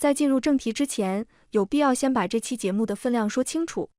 在进入正题之前，有必要先把这期节目的分量说清楚。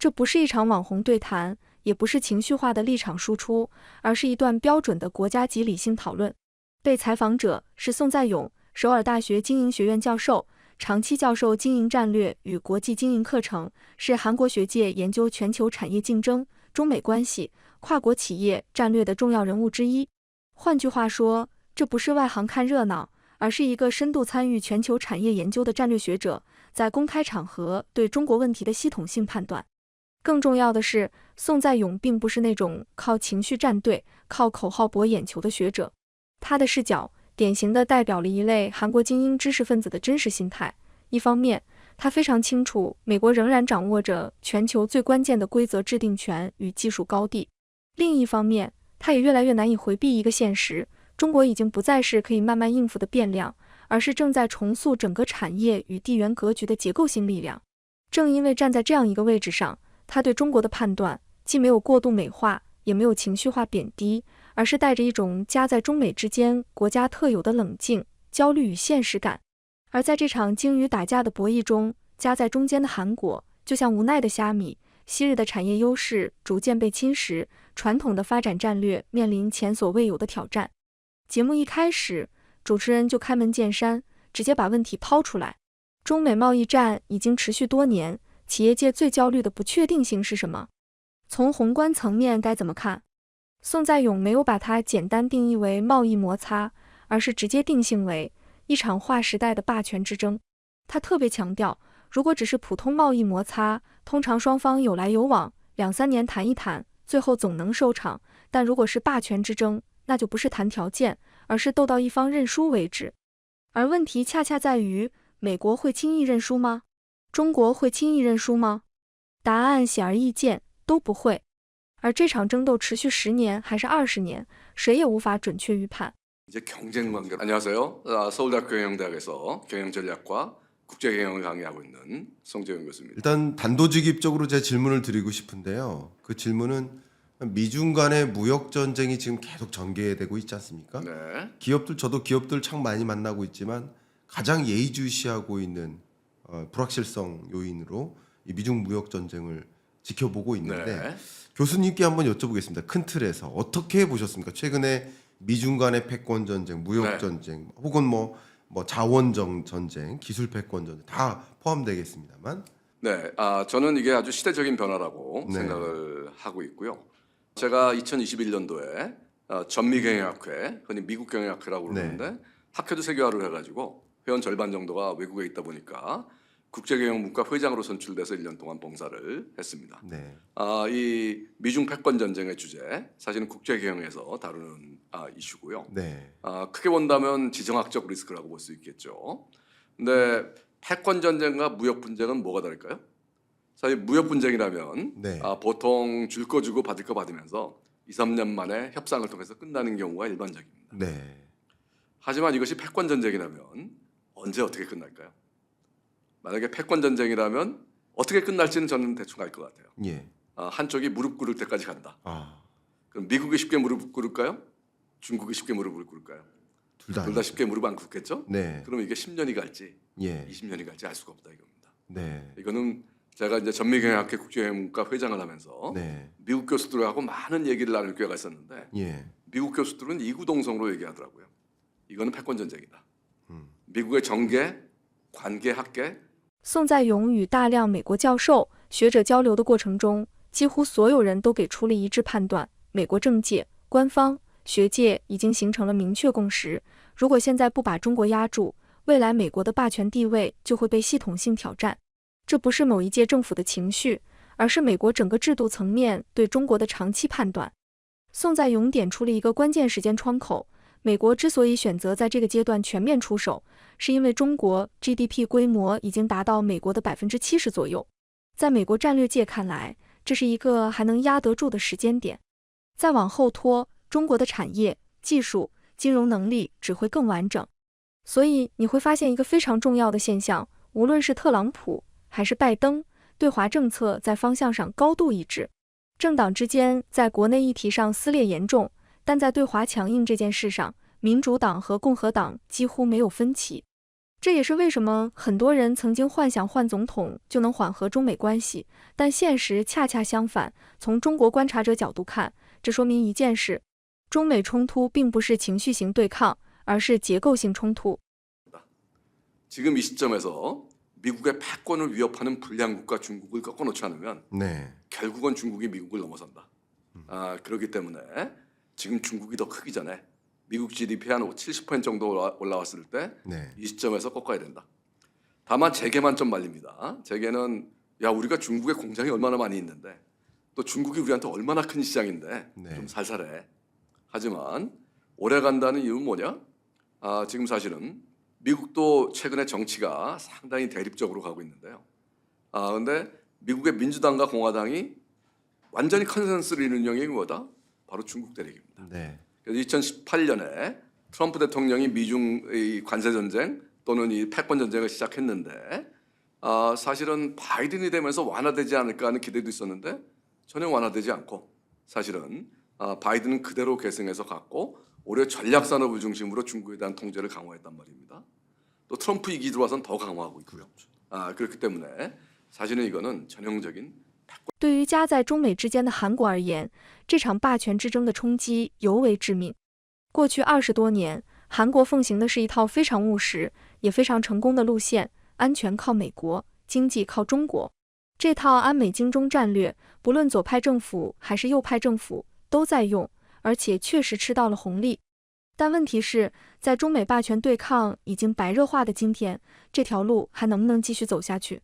这不是一场网红对谈，也不是情绪化的立场输出，而是一段标准的国家级理性讨论。被采访者是宋在勇，首尔大学经营学院教授，长期教授经营战略与国际经营课程，是韩国学界研究全球产业竞争、中美关系、跨国企业战略的重要人物之一。换句话说，这不是外行看热闹，而是一个深度参与全球产业研究的战略学者，在公开场合对中国问题的系统性判断。更重要的是，宋在勇并不是那种靠情绪站队、靠口号博眼球的学者。他的视角典型地代表了一类韩国精英知识分子的真实心态。一方面，他非常清楚美国仍然掌握着全球最关键的规则制定权与技术高地；另一方面，他也越来越难以回避一个现实：中国已经不再是可以慢慢应付的变量，而是正在重塑整个产业与地缘格局的结构性力量。正因为站在这样一个位置上，他对中国的判断既没有过度美化，也没有情绪化贬低，而是带着一种夹在中美之间国家特有的冷静、焦虑与现实感。而在这场鲸鱼打架的博弈中，夹在中间的韩国就像无奈的虾米，昔日的产业优势逐渐被侵蚀，传统的发展战略面临前所未有的挑战。节目一开始，主持人就开门见山，直接把问题抛出来：中美贸易战已经持续多年，企业界最焦虑的不确定性是什么？从宏观层面该怎么看？宋在勇没有把它简单定义为贸易摩擦，而是直接定性为一场划时代的霸权之争。他特别强调，如果只是普通贸易摩擦，通常双方有来有往，2-3年谈一谈，最后总能收场。但如果是霸权之争，那就不是谈条件，而是斗到一方认输为止。而问题恰恰在于，美国会轻易认输吗？中国会轻易认输吗？答案显而易见，都不会。而这场争斗持续10年还是20年，谁也无法准确预判。이제 경쟁 관계. 안녕하세요. 서울대학교 경영대학에서 경영전략과 국제경영을 강의하고 있는 송재용 교수입니다. 일단 단도직입적으로 제 질문을 드리고 싶은데요. 그 질문은 미중 간의 무역 전쟁이 지금 계속 전개되고 있지 않습니까? 네. 저도 기업들 참 많이 만나고 있지만 가장 예의주시하고 있는 불확실성 요인으로 이 미중 무역 전쟁을 지켜보고 있는데 네. 교수님께 한번 여쭤보겠습니다. 큰 틀에서 어떻게 보셨습니까? 최근에 미중 간의 패권 전쟁, 무역 네. 전쟁, 혹은 뭐 자원 전쟁, 기술 패권 전쟁 다 포함되겠습니다만. 네, 저는 이게 아주 시대적인 변화라고 네. 생각을 하고 있고요. 제가 2021년도에 전미경영학회, 흔히 미국 경영학회라고 그러는데 네. 학회도 세계화를 해가지고 회원 절반 정도가 외국에 있다 보니까 국제경영문과 회장으로 선출돼서 1년 동안 봉사를 했습니다. 네. 이 미중 패권 전쟁의 주제, 사실은 국제경영에서 다루는 이슈고요. 네. 크게 본다면 지정학적 리스크라고 볼 수 있겠죠. 근데 패권 전쟁과 무역 분쟁은 뭐가 다를까요? 사실 무역 분쟁이라면 네. 보통 줄 거 주고 받을 거 받으면서 2-3년 만에 협상을 통해서 끝나는 경우가 일반적입니다. 네. 하지만 이것이 패권 전쟁이라면 언제 어떻게 끝날까요? 만약에 패권 전쟁이라면 어떻게 끝날지는 저는 대충 알 것 같아요. 예. 한쪽이 무릎 꿇을 때까지 간다. 아, 그럼 미국이 쉽게 무릎 꿇을까요? 중국이 쉽게 무릎을 꿇을까요? 둘 다 둘 다 쉽게 무릎 안 꿇겠죠? 네. 그럼 이게 10년이 갈지 예. 20년이 갈지 알 수가 없다 이겁니다. 네. 이거는 제가 이제 전미경영학회 국제문과 회장을 하면서 네. 미국 교수들하고 많은 얘기를 나눌 기회가 있었는데 예. 미국 교수들은 이구동성으로 얘기하더라고요. 이거는 패권 전쟁이다. 미국의 정계, 관계, 학계. 宋在勇与大量美国教授、学者交流的过程中，几乎所有人都给出了一致判断：美国政界、官方、学界已经形成了明确共识，如果现在不把中国压住，未来美国的霸权地位就会被系统性挑战。这不是某一届政府的情绪，而是美国整个制度层面对中国的长期判断。宋在勇点出了一个关键时间窗口，美国之所以选择在这个阶段全面出手，是因为中国 GDP 规模已经达到美国的70%左右。在美国战略界看来，这是一个还能压得住的时间点。再往后拖，中国的产业、技术、金融能力只会更完整。所以你会发现一个非常重要的现象，无论是特朗普还是拜登，对华政策在方向上高度一致。政党之间在国内议题上撕裂严重，但在对华强硬这件事上，民主党和共和党几乎没有分歧。这也是为什么很多人曾经幻想换总统就能缓和中美关系，但现实恰恰相反。从中国观察者角度看，这说明一件事：中美冲突并不是情绪型对抗，而是结构性冲突。 지금 이 시점에서 미국의 패권을 위협하는 불량 국가 중국을 꺾어놓지 않으면 네. 결국은 중국이 미국을 넘어선다. 그렇기 때문에 지금 중국이 더 크기 전에 미국 GDP 한 70% 정도 올라왔을 때 이 네. 시점에서 꺾어야 된다. 다만 재계만 좀 말립니다. 재계는 야 우리가 중국에 공장이 얼마나 많이 있는데 또 중국이 우리한테 얼마나 큰 시장인데 네. 좀 살살해. 하지만 오래 간다는 이유는 뭐냐? 지금 사실은 미국도 최근에 정치가 상당히 대립적으로 가고 있는데요. 근데 미국의 민주당과 공화당이 완전히 컨센서스를 이루는 영역이 뭐다? 바로 중국 대립입니다. 네. 그래서 2018년에 트럼프 대통령이 미중 관세 전쟁 또는 이 패권 전쟁을 시작했는데 사실은 바이든이 되면서 완화되지 않을까 하는 기대도 있었는데 전혀 완화되지 않고 사실은 바이든은 그대로 계승해서 갔고 올해 전략 산업을 중심으로 중국에 대한 통제를 강화했단 말입니다. 또 트럼프 2기 들어와서는 더 강화하고 있고요. 그렇기 때문에 사실은 이거는 전형적인 对于夹在中美之间的韩国而言，这场霸权之争的冲击尤为致命。过去20多年，韩国奉行的是一套非常务实也非常成功的路线：安全靠美国，经济靠中国。这套安美经中战略，不论左派政府还是右派政府都在用，而且确实吃到了红利。但问题是，在中美霸权对抗已经白热化的今天，这条路还能不能继续走下去？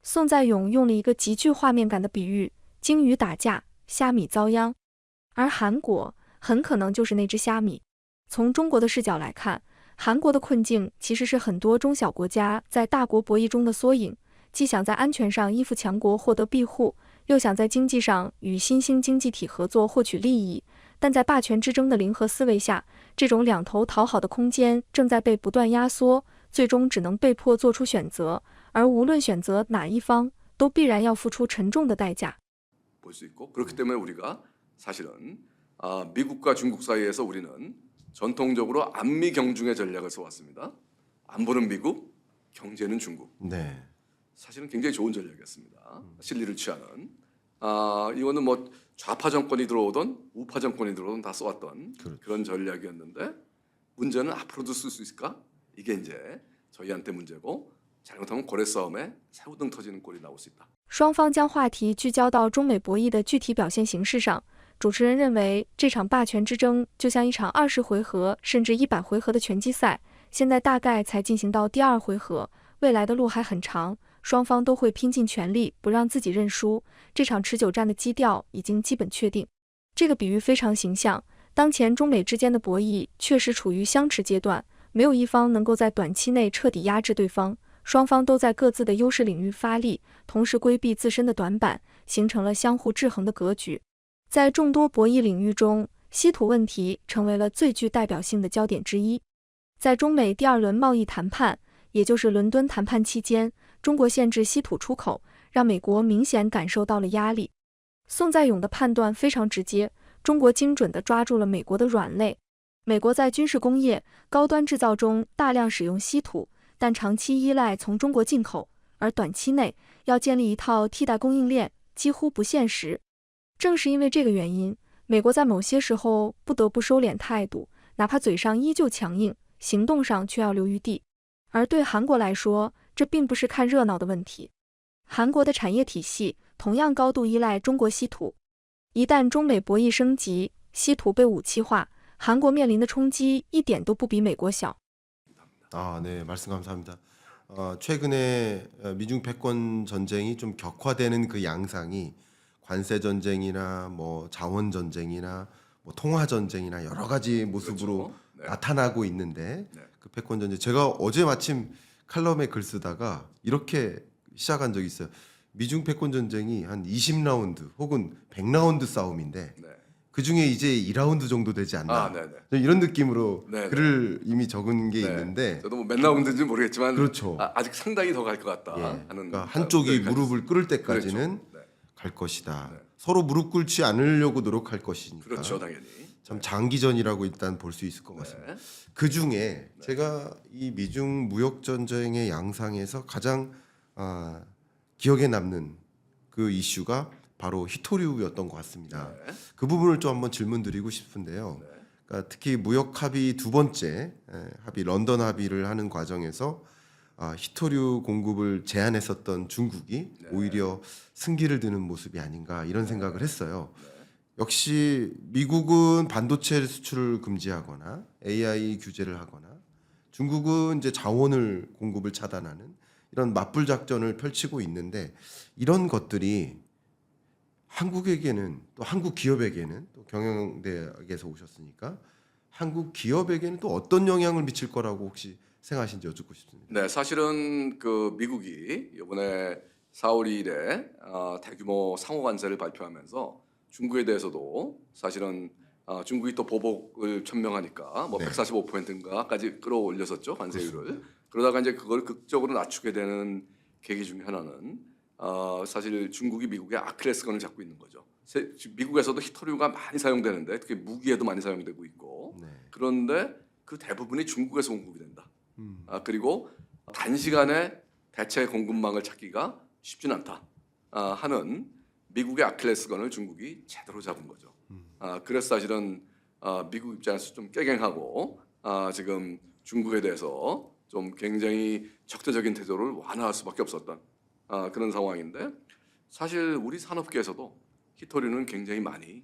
宋在勇用了一个极具画面感的比喻：鲸鱼打架，虾米遭殃。而韩国很可能就是那只虾米。从中国的视角来看，韩国的困境其实是很多中小国家在大国博弈中的缩影，既想在安全上依附强国获得庇护，又想在经济上与新兴经济体合作获取利益。但在霸权之争的零和思维下，这种两头讨好的空间正在被不断压缩，最终只能被迫做出选择，而无论选择哪一方，都必然要付出沉重的代价。 볼 수 있고 그렇기 때문에 우리가 사실은 미국과 중국 사이에서 우리는 전통적으로 안미 경중의 전략을 써왔습니다. 안보는 미국, 경제는 중국. 네. 사실은 굉장히 좋은 전략이었습니다. 실리를 취하는. 이거는 뭐 좌파 정권이 들어오던 우파 정권이 들어오던 다 써왔던 그렇죠. 그런 전략이었는데 문제는 앞으로도 쓸 수 있을까? 이게 이제 저희한테 문제고 잘못하면 고래 싸움에 새우등 터지는 꼴이 나올 수 있다. 双方将话题聚焦到中美博弈的具体表现形式上。主持人认为，这场霸权之争就像一场20回合甚至100回合的拳击赛，现在大概才进行到第2回合，未来的路还很长，双方都会拼尽全力不让自己认输。这场持久战的基调已经基本确定。这个比喻非常形象，当前中美之间的博弈确实处于相持阶段，没有一方能够在短期内彻底压制对方。 双方都在各自的优势领域发力，同时规避自身的短板，形成了相互制衡的格局。在众多博弈领域中，稀土问题成为了最具代表性的焦点之一。在中美第2轮贸易谈判，也就是伦敦谈判期间，中国限制稀土出口，让美国明显感受到了压力。宋在勇的判断非常直接，中国精准地抓住了美国的软肋。美国在军事工业、高端制造中大量使用稀土。 但长期依赖从中国进口，而短期内要建立一套替代供应链几乎不现实。正是因为这个原因，美国在某些时候不得不收敛态度，哪怕嘴上依旧强硬，行动上却要留余地。而对韩国来说，这并不是看热闹的问题。韩国的产业体系同样高度依赖中国稀土，一旦中美博弈升级，稀土被武器化，韩国面临的冲击一点都不比美国小。 네, 말씀 감사합니다. 최근에 미중 패권 전쟁이 좀 격화되는 그 양상이 관세 전쟁이나 뭐 자원 전쟁이나 뭐 통화 전쟁이나 여러 가지 모습으로 그렇죠. 네. 나타나고 있는데 네. 그 패권 전쟁 제가 어제 마침 칼럼에 글 쓰다가 이렇게 시작한 적이 있어요. 미중 패권 전쟁이 한 20라운드 혹은 100라운드 싸움인데 네. 그 중에 이제 2라운드 정도 되지 않나 네네. 이런 느낌으로 네네. 글을 이미 적은 게 네. 있는데 저도 뭐 몇 라운드인지 모르겠지만 그렇죠. 아직 상당히 더 갈 것 같다 예. 하는 그러니까 한쪽이 네, 무릎을 꿇을 때까지는 그렇죠. 네. 갈 것이다. 네. 서로 무릎 꿇지 않으려고 노력할 것이니까. 그렇죠, 당연히. 참 장기전이라고 일단 볼 수 있을 것 같습니다. 네. 그 중에 제가 이 미중 무역 전쟁의 양상에서 가장 기억에 남는 그 이슈가 바로 히토류였던 것 같습니다. 네. 그 부분을 좀 한번 질문드리고 싶은데요. 그러니까 특히 무역 합의 두 번째 합의 런던 합의를 하는 과정에서 히토류 공급을 제한했었던 중국이 오히려 승기를 드는 모습이 아닌가 이런 생각을 했어요. 역시 미국은 반도체 수출을 금지하거나 AI 규제를 하거나 중국은 이제 자원을 공급을 차단하는 이런 맞불 작전을 펼치고 있는데 이런 것들이 한국에게는 또 한국 기업에게는 또 경영대학에서 오셨으니까 한국 기업에게는 또 어떤 영향을 미칠 거라고 혹시 생각하신지 여쭙고 싶습니다. 네, 사실은 그 미국이 이번에 4월 2일에 대규모 상호 관세를 발표하면서 중국에 대해서도 사실은 중국이 또 보복을 천명하니까 뭐 네. 145%인가까지 끌어올렸었죠 관세율을. 그러다가 이제 그걸 극적으로 낮추게 되는 계기 중에 하나는 사실 중국이 미국의 아킬레스건을 잡고 있는 거죠. 미국에서도 히토류가 많이 사용되는데 특히 무기에도 많이 사용되고 있고 네. 그런데 그 대부분이 중국에서 공급이 된다. 그리고 단시간에 대체 공급망을 찾기가 쉽진 않다 하는 미국의 아킬레스건을 중국이 제대로 잡은 거죠. 그래서 사실은 미국 입장에서 좀 깨갱하고 지금 중국에 대해서 좀 굉장히 적대적인 태도를 완화할 수밖에 없었던 그런 상황인데 사실 우리 산업계에서도 히토류는 굉장히 많이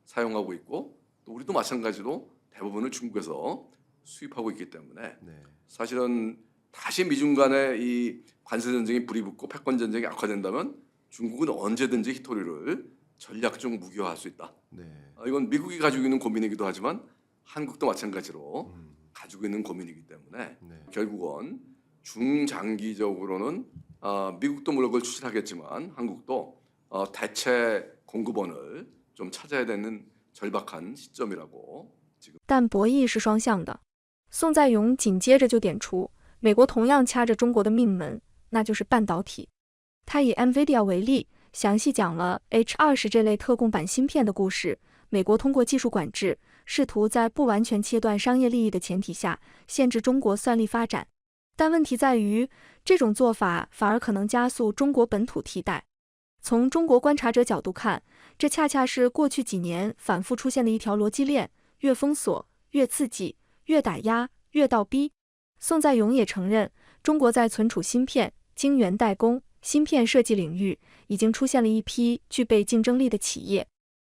사용하고 있고 또 우리도 마찬가지로 대부분을 중국에서 수입하고 있기 때문에 네. 사실은 다시 미중 간의 이 관세 전쟁이 불이 붙고 패권 전쟁이 악화된다면 중국은 언제든지 히토류를 전략적 무기화할 수 있다. 네. 이건 미국이 가지고 있는 고민이기도 하지만 한국도 마찬가지로 가지고 있는 고민이기 때문에 네. 결국은 중장기적으로는 미국도 물론 그걸 추진하겠지만 한국도 대체 공급원을 좀 찾아야 되는 절박한 시점이라고 지금. 但博弈是双向的。宋在勇紧接着就点出，美国同样掐着中国的命门，那就是半导体。他以 NVIDIA 为例，详细讲了 H20这类特供版芯片的故事。美国通过技术管制，试图在不完全切断商业利益的前提下，限制中国算力发展。但问题在于，这种做法反而可能加速中国本土替代。从中国观察者角度看，这恰恰是过去几年反复出现的一条逻辑链：越封锁，越刺激，越打压，越倒逼。宋在勇也承认，中国在存储芯片、晶圆代工、芯片设计领域已经出现了一批具备竞争力的企业。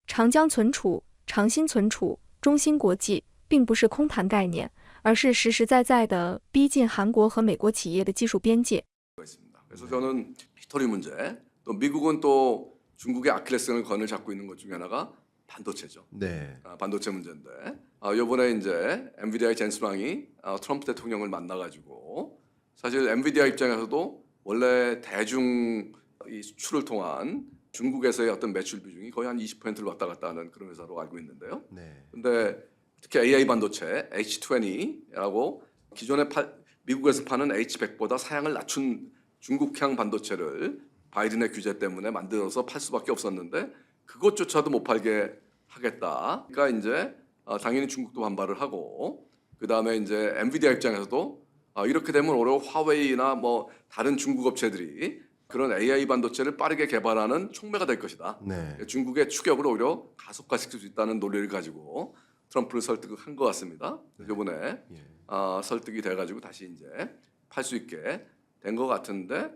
长江存储、长鑫存储、中芯国际并不是空谈概念，而是实实在在的逼近韩国和美国企业的技术边界。 그래서 저는 히토리 문제, 또 미국은 또 중국의 아킬레스건을 잡고 있는 것 중에 하나가 반도체죠. 네. 반도체 문제인데 이번에 이제 엔비디아의 젠슨 왕이 트럼프 대통령을 만나가지고 사실 엔비디아 입장에서도 원래 대중 이 수출을 통한 중국에서의 어떤 매출 비중이 거의 한 20%를 왔다 갔다 하는 그런 회사로 알고 있는데요. 네. 근데 특히 AI 반도체 H20라고 기존에 미국에서 파는 H100보다 사양을 낮춘 중국향 반도체를 바이든의 규제 때문에 만들어서 팔 수밖에 없었는데 그것조차도 못 팔게 하겠다. 그러니까 이제 당연히 중국도 반발을 하고 그 다음에 이제 엔비디아 입장에서도 이렇게 되면 오히려 화웨이나 뭐 다른 중국 업체들이 그런 AI 반도체를 빠르게 개발하는 촉매가 될 것이다. 네. 중국의 추격을 오히려 가속화시킬 수 있다는 논리를 가지고 트럼프를 설득한 것 같습니다. 이번에 예. 설득이 돼가지고 다시 이제 팔 수 있게 된 것 같은데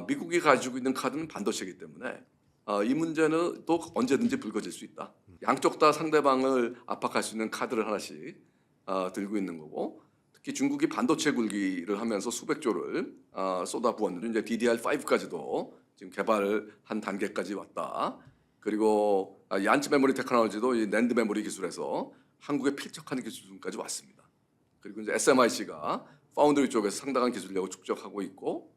미국이 가지고 있는 카드는 반도체이기 때문에 이 문제는 또 언제든지 불거질 수 있다. 양쪽 다 상대방을 압박할 수 있는 카드를 하나씩 들고 있는 거고 특히 중국이 반도체 굴기를 하면서 수백 조를 쏟아부었는데 이제 DDR5까지도 지금 개발한 단계까지 왔다. 그리고 얀치 메모리 테크놀로지도 이 낸드 메모리 기술에서 한국에 필적하는 기술까지 왔습니다. 그리고 이제 SMIC가 파운드리 쪽에서 상당한 기술력을 축적하고 있고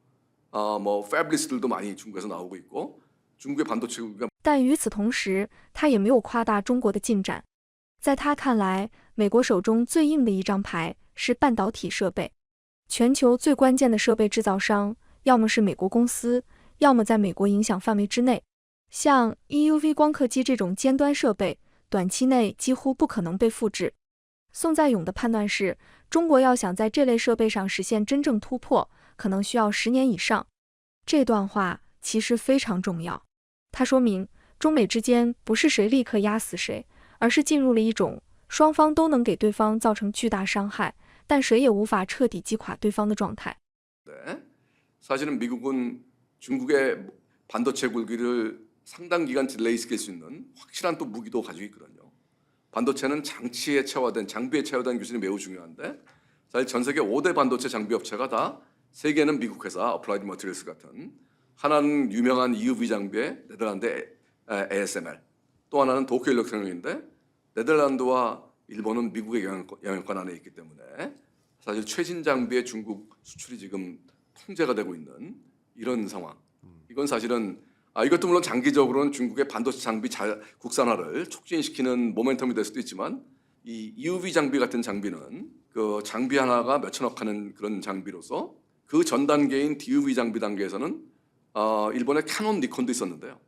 뭐 패블리스들도 많이 중국에서 나오고 있고 중국의 반도체 굴기가 但与此同时，他也没有夸大中国的进展。在他看来，美国手中最硬的一张牌是半导体设备。全球最关键的设备制造商，要么是美国公司，要么在美国影响范围之内。像 EUV 光刻机这种尖端设备，短期内几乎不可能被复制。宋在勇的判断是，中国要想在这类设备上实现真正突破，可能需要10年以上。这段话其实非常重要，它说明中美之间不是谁立刻压死谁，而是进入了一种双方都能给对方造成巨大伤害，但谁也无法彻底击垮对方的状态。 네. 사실은 미국은 중국의 반도체 굴기를 상당 기간 딜레이시킬 수 있는 확실한 또 무기도 가지고 있거든요. 반도체는 장치에 체화된 장비에 체화된 기술이 매우 중요한데 사실 전 세계 5대 반도체 장비 업체가 다 3개는 미국 회사 어플라이드 머티리얼스 같은, 하나는 유명한 EUV 장비의 네덜란드 ASML, 또 하나는 도쿄 일렉트로닉인데 네덜란드와 일본은 미국의 영향권 안에 있기 때문에 사실 최신 장비의 중국 수출이 지금 통제가 되고 있는 이런 상황. 이건 사실은 이것도 물론 장기적으로는 중국의 반도체 장비 국산화를 촉진시키는 모멘텀이 될 수도 있지만 이 EUV 장비 같은 장비는 그 장비 하나가 몇천억 하는 그런 장비로서 그 전 단계인 DUV 장비 단계에서는 일본의 캐논, 니콘도 있었는데요.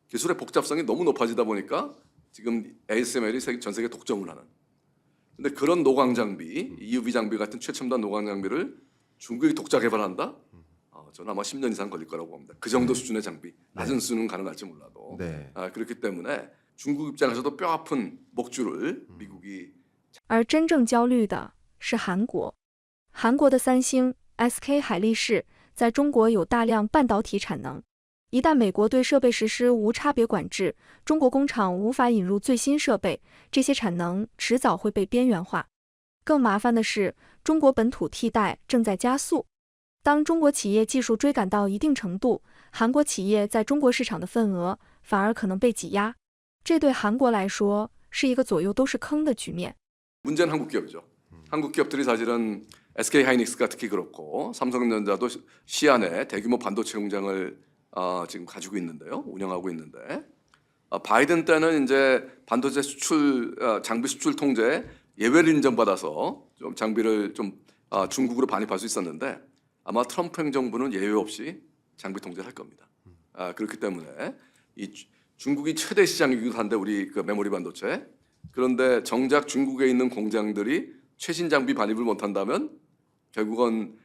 기술의 복잡성이 너무 높아지다 보니까 지금 ASML이 전 세계 독점을 하는. 근데 그런 노광 장비, EUV 장비 같은 최첨단 노광 장비를 중국이 독자 개발한다? 저는 아마 10년 이상 걸릴 거라고 봅니다. 그 정도 수준의 장비, 낮은 수준은 가능할지 몰라도. 네. 그렇기 때문에 중국 입장에서도 뼈 아픈 목줄을 미국이. 而真正焦虑的是韩国。韩国的三星、SK 海力士在中国有大量半导体产能，一旦美国对设备实施无差别管制，中国工厂无法引入最新设备，这些产能迟早会被边缘化。更麻烦的是，中国本土替代正在加速。当中国企业技术追赶到一定程度，韩国企业在中国市场的份额反而可能被挤压，这对韩国来说是一个左右都是坑的局面。 문제는 한국 기업이죠. 한국 기업들이 사실은 SK 하이닉스가 특히 그렇고 삼성전자도 시안에 대규모 반도체 공장을 지금 가지고 있는데요, 운영하고 있는데 바이든 때는 이제 반도체 수출 장비 수출 통제 예외를 인정받아서 좀 장비를 좀 중국으로 반입할 수 있었는데 아마 트럼프 행정부는 예외 없이 장비 통제를 할 겁니다. 그렇기 때문에 이 중국이 최대 시장이기도 한데 우리 그 메모리 반도체, 그런데 정작 중국에 있는 공장들이 최신 장비 반입을 못한다면 결국은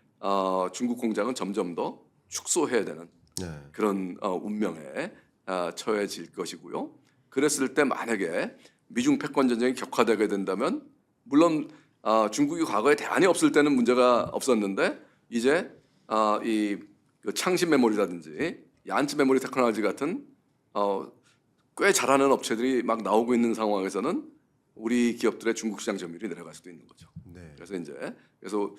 중국 공장은 점점 더 축소해야 되는 네. 그런 운명에 처해질 것이고요. 그랬을 때 만약에 미중 패권 전쟁이 격화되게 된다면 물론 중국이 과거에 대안이 없을 때는 문제가 없었는데 이제 그 창신 메모리라든지 얀츠 메모리 테크놀로지 같은 꽤 잘하는 업체들이 막 나오고 있는 상황에서는 우리 기업들의 중국 시장 점유율이 내려갈 수도 있는 거죠. 네. 그래서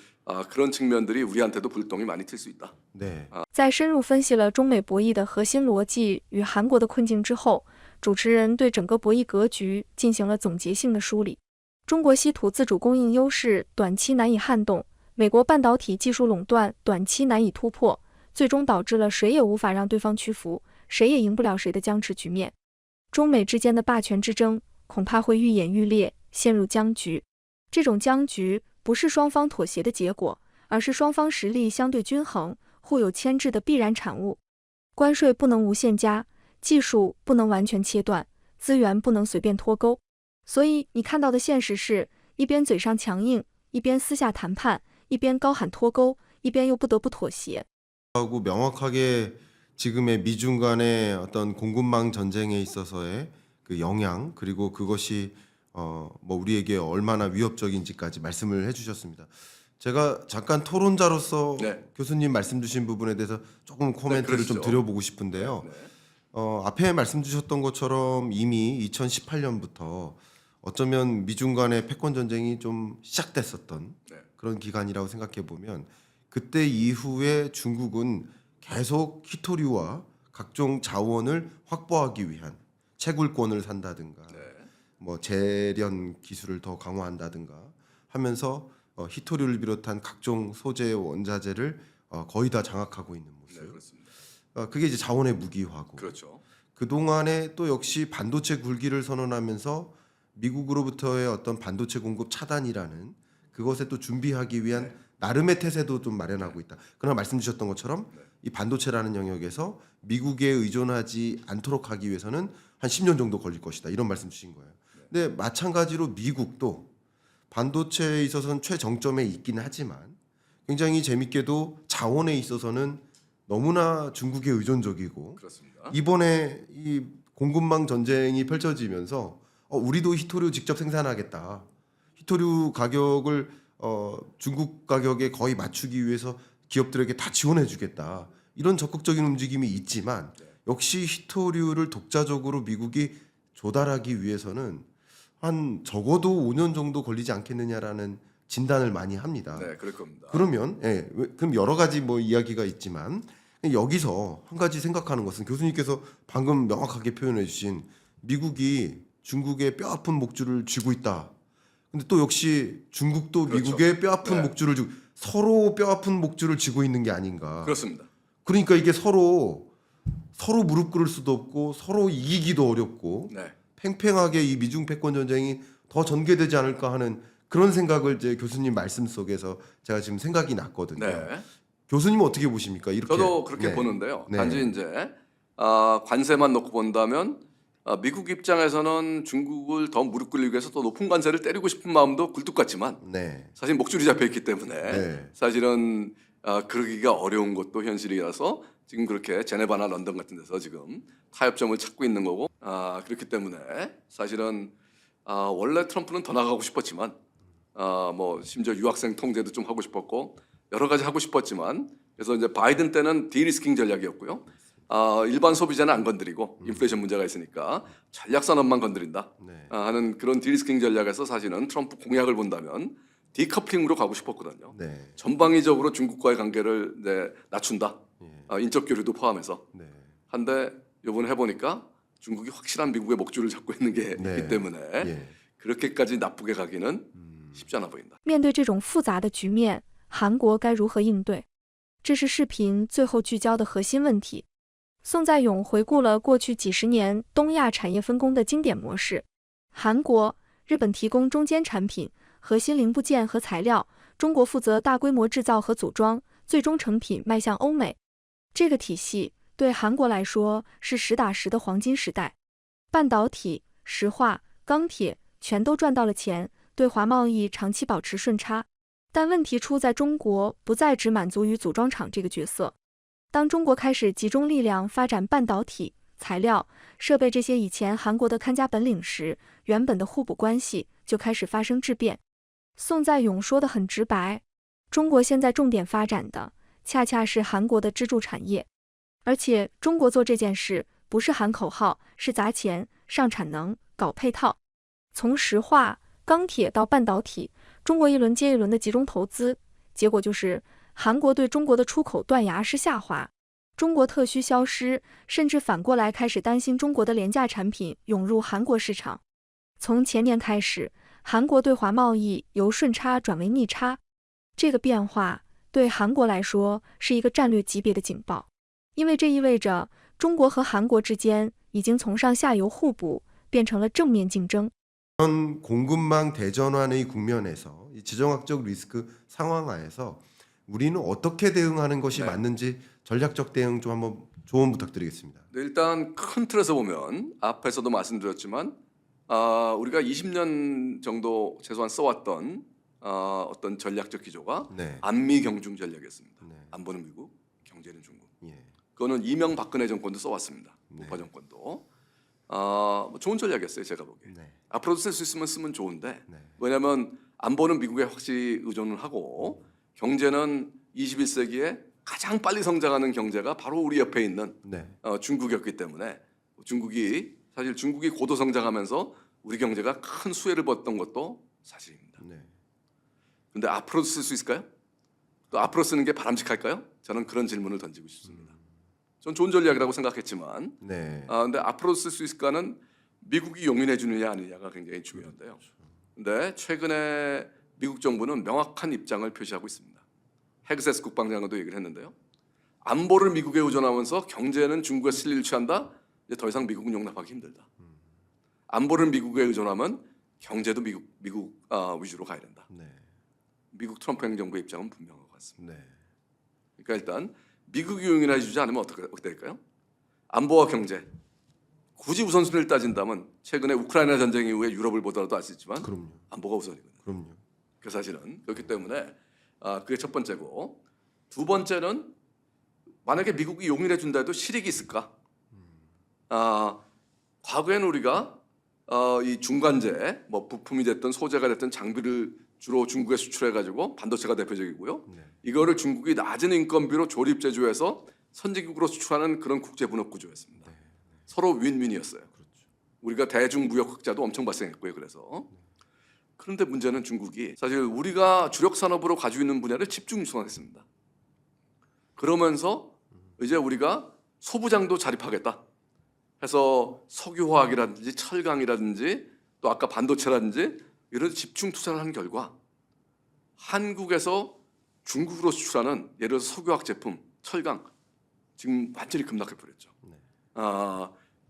그런 측면들이 우리한테도 불똥이 많이 튈 수 있다. 네. 在深入分析了中美博弈的核心逻辑与韩国的困境之后，主持人对整个博弈格局进行了总结性的梳理。中国稀土自主供应优势短期难以撼动，美国半导体技术垄断短期难以突破，最终导致了谁也无法让对方屈服，谁也赢不了谁的僵持局面。中美之间的霸权之争恐怕会愈演愈烈，陷入僵局。这种僵局不是双方妥协的结果，而是双方实力相对均衡、互有牵制的必然产物。关税不能无限加，技术不能完全切断，资源不能随便脱钩。所以你看到的现实是，一边嘴上强硬，一边私下谈判，一边高喊脱钩，一边又不得不妥协。 하고 명확하게 지금의 미중 간의 어떤 공급망 전쟁에 있어서의 그 영향, 그리고 그것이 뭐 우리에게 얼마나 위협적인지까지 말씀을 해주셨습니다. 제가 잠깐 토론자로서 네. 교수님 말씀 주신 부분에 대해서 조금 코멘트를 그러시죠. 좀 드려보고 싶은데요. 네. 앞에 말씀 주셨던 것처럼 이미 2018년부터 어쩌면 미중 간의 패권 전쟁이 좀 시작됐었던 네. 그런 기간이라고 생각해 보면 그때 이후에 중국은 계속 히토류와 각종 자원을 확보하기 위한 채굴권을 산다든가 네. 뭐 재련 기술을 더 강화한다든가 하면서 히토류를 비롯한 각종 소재 원자재를 거의 다 장악하고 있는 모습. 네, 그렇습니다. 그게 이제 자원의 무기화고. 그렇죠. 그 동안에 또 역시 반도체 굴기를 선언하면서 미국으로부터의 어떤 반도체 공급 차단이라는 그것에 또 준비하기 위한 나름의 태세도 좀 마련하고 있다. 그러나 말씀 주셨던 것처럼 이 반도체라는 영역에서 미국에 의존하지 않도록 하기 위해서는 한 10년 정도 걸릴 것이다. 이런 말씀 주신 거예요. 근데 마찬가지로 미국도 반도체에 있어서는 최정점에 있긴 하지만 굉장히 재밌게도 자원에 있어서는 너무나 중국에 의존적이고 그렇습니다. 이번에 이 공급망 전쟁이 펼쳐지면서 우리도 히토류 직접 생산하겠다. 히토류 가격을 중국 가격에 거의 맞추기 위해서 기업들에게 다 지원해주겠다. 이런 적극적인 움직임이 있지만 역시 히토류를 독자적으로 미국이 조달하기 위해서는 한 적어도 5년 정도 걸리지 않겠느냐라는 진단을 많이 합니다. 네, 그럴 겁니다. 그러면 그럼 여러 가지 뭐 이야기가 있지만 여기서 한 가지 생각하는 것은 교수님께서 방금 명확하게 표현해 주신 미국이 중국에 뼈아픈 목줄을 쥐고 있다. 근데 또 역시 중국도 그렇죠. 미국에 뼈아픈 네. 목줄을 쥐고 서로 뼈아픈 목줄을 쥐고 있는 게 아닌가. 그렇습니다. 그러니까 이게 서로 무릎 꿇을 수도 없고 서로 이기기도 어렵고 네. 팽팽하게 이 미중 패권 전쟁이 더 전개되지 않을까 하는 그런 생각을 이제 교수님 말씀 속에서 제가 지금 생각이 났거든요. 네. 교수님은 어떻게 보십니까? 이렇게 저도 그렇게 네. 보는데요. 네. 단지 이제 관세만 놓고 본다면 미국 입장에서는 중국을 더 무릎 꿇리기 위해서 더 높은 관세를 때리고 싶은 마음도 굴뚝 같지만 네. 사실 목줄이 잡혀 있기 때문에 네. 사실은 그러기가 어려운 것도 현실이라서 지금 그렇게 제네바나 런던 같은 데서 지금 타협점을 찾고 있는 거고 그렇기 때문에 사실은 원래 트럼프는 더 나가고 싶었지만 뭐 심지어 유학생 통제도 좀 하고 싶었고 여러 가지 하고 싶었지만 그래서 이제 바이든 때는 디리스킹 전략이었고요. 일반 소비자는 안 건드리고 인플레이션 문제가 있으니까 전략 산업만 건드린다 네. 하는 그런 디리스킹 전략에서 사실은 트럼프 공약을 본다면 디커플링으로 가고 싶었거든요. 네. 전방위적으로 중국과의 관계를 낮춘다. 인적 교류도 포함해서. 네. 한데 이번에 해보니까 중국이 확실한 미국의 목줄을 잡고 있는 게 네. 있기 때문에 예. 그렇게까지 나쁘게 가기는 쉽지 않아 보인다. 面对这种复杂的局面，韩国该如何应对？这是视频最后聚焦的核心问题。宋在勇回顾了过去几十年东亚产业分工的经典模式：韩国、日本提供中间产品、核心零部件和材料，中国负责大规模制造和组装，最终成品迈向欧美。这个体系对韩国来说是实打实的黄金时代，半导体、石化、钢铁全都赚到了钱，对华贸易长期保持顺差。但问题出在中国不再只满足于组装厂这个角色。当中国开始集中力量发展半导体、材料、设备这些以前韩国的看家本领时，原本的互补关系就开始发生质变。宋在勇说得很直白，中国现在重点发展的恰恰是韩国的支柱产业，而且中国做这件事不是喊口号，是砸钱、上产能、搞配套。从石化、钢铁到半导体，中国一轮接一轮的集中投资，结果就是韩国对中国的出口断崖式下滑，中国特需消失，甚至反过来开始担心中国的廉价产品涌入韩国市场。从前年开始，韩国对华贸易由顺差转为逆差，这个变化对韩国来说是一个战略级别的警报，因为这意味着中国和韩国之间已经从上下游互补变成了正面竞争。 이런 공급망 대전환의 국면에서 이 지정학적 리스크 상황하에서 우리는 어떻게 대응하는 것이 네. 맞는지 전략적 대응 좀 한번 조언 부탁드리겠습니다. 네, 일단 큰 틀에서 보면 앞에서도 말씀드렸지만 우리가 20년 정도 최소한 써왔던 어떤 전략적 기조가 네. 안미 경중 전략이었습니다. 네. 안보는 미국, 경제는 중국. 예. 그거는 이명박근혜 정권도 써왔습니다. 네. 우파 정권도 뭐 좋은 전략이었어요, 제가 보기에. 네. 앞으로도 쓸 수 있으면 쓰면 좋은데 네. 왜냐하면 안보는 미국에 확실히 의존을 하고 경제는 21세기에 가장 빨리 성장하는 경제가 바로 우리 옆에 있는 네. 중국이었기 때문에 사실 중국이 고도 성장하면서 우리 경제가 큰 수혜를 봤던 것도 사실입니다. 네. 근데 앞으로도 쓸 수 있을까요? 또 앞으로 쓰는 게 바람직할까요? 저는 그런 질문을 던지고 싶습니다. 전 좋은 전략이라고 생각했지만 네. 근데 앞으로 쓸 수 있을까는 미국이 용인해 주느냐 아니냐가 굉장히 중요한데요. 근데 최근에 미국 정부는 명확한 입장을 표시하고 있습니다. 헤그세스 국방장관도 얘기를 했는데요. 안보를 미국에 의존하면서 경제는 중국에 쓸 일 취한다. 이제 더 이상 미국은 용납하기 힘들다. 안보를 미국에 의존하면 경제도 미국 위주로 가야 된다. 네. 미국 트럼프 행정부의 입장은 분명한 것 같습니다. 네. 그러니까 일단 미국이 용인해 주지 않으면 어떻게 될까요? 안보와 경제 굳이 우선순위를 따진다면 최근에 우크라이나 전쟁 이후에 유럽을 보더라도 아시지만 그럼요. 안보가 우선이거든요. 그럼요. 그 사실은 그렇기 때문에 그게 첫 번째고, 두 번째는 만약에 미국이 용인해 준다 해도 실익이 있을까? 과거에는 우리가 이 중간재, 뭐 부품이 됐든 소재가 됐든 장비를 주로 중국에 수출해 가지고 반도체가 대표적이고요. 네. 이거를 중국이 낮은 인건비로 조립 제조해서 선진국으로 수출하는 그런 국제 분업 구조였습니다. 서로 윈윈이었어요. 그렇죠. 우리가 대중 무역 흑자도 엄청 발생했고요. 그래서 그런데 문제는 중국이 사실 우리가 주력 산업으로 가지고 있는 분야를 집중 유통했습니다. 그러면서 이제 우리가 소부장도 자립하겠다 해서 석유화학이라든지 철강이라든지 또 아까 반도체라든지 이런 집중 투자를 한 결과 한국에서 중국으로 수출하는 예를 들어서 석유화학 제품, 철강 지금 완전히 급락해 버렸죠. 네.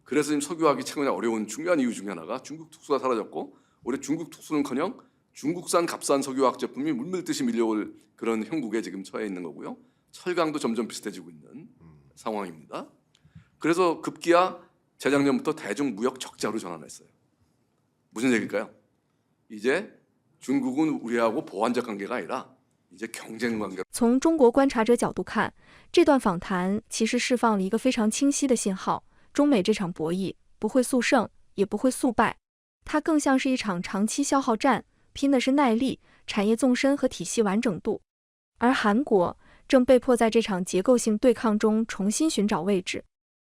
그래서 지금 석유화학이 최근에 어려운 중요한 이유 중에 하나가 중국 특수가 사라졌고, 올해 중국 특수는커녕 중국산 값싼 석유화학 제품이 물밀듯이 밀려올 그런 형국에 지금 처해 있는 거고요. 철강도 점점 비슷해지고 있는 상황입니다. 그래서 급기야 재작년부터 대중 무역 적자로 전환했어요. 무슨 얘기일까요? 이제 중국은 우리하고 보완적 관계가 아니라 이제 경쟁 관계. 从中国观察者角度看，这段访谈其实释放了一个非常清晰的信号：中美这场博弈不会速胜，也不会速败，它更像是一场长期消耗战，拼的是耐力、产业纵深和体系完整度。而韩国正被迫在这场结构性对抗中重新寻找位置。